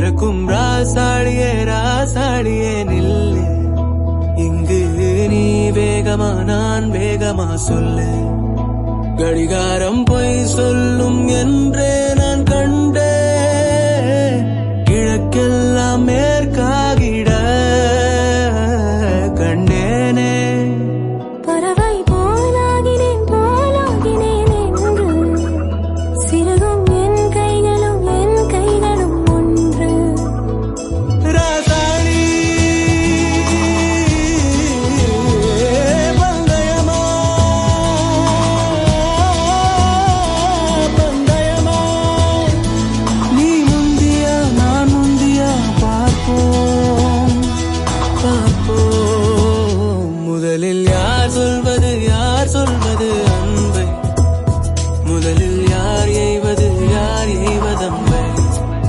பறக்கும் ராசாடியே ராசாடியே நில்லு, இங்கு நீ வேகமா நான் வேகமா சொல்லு. கடிகாரம் பொய் சொல்லும் என்றே நான் கண்டேன்.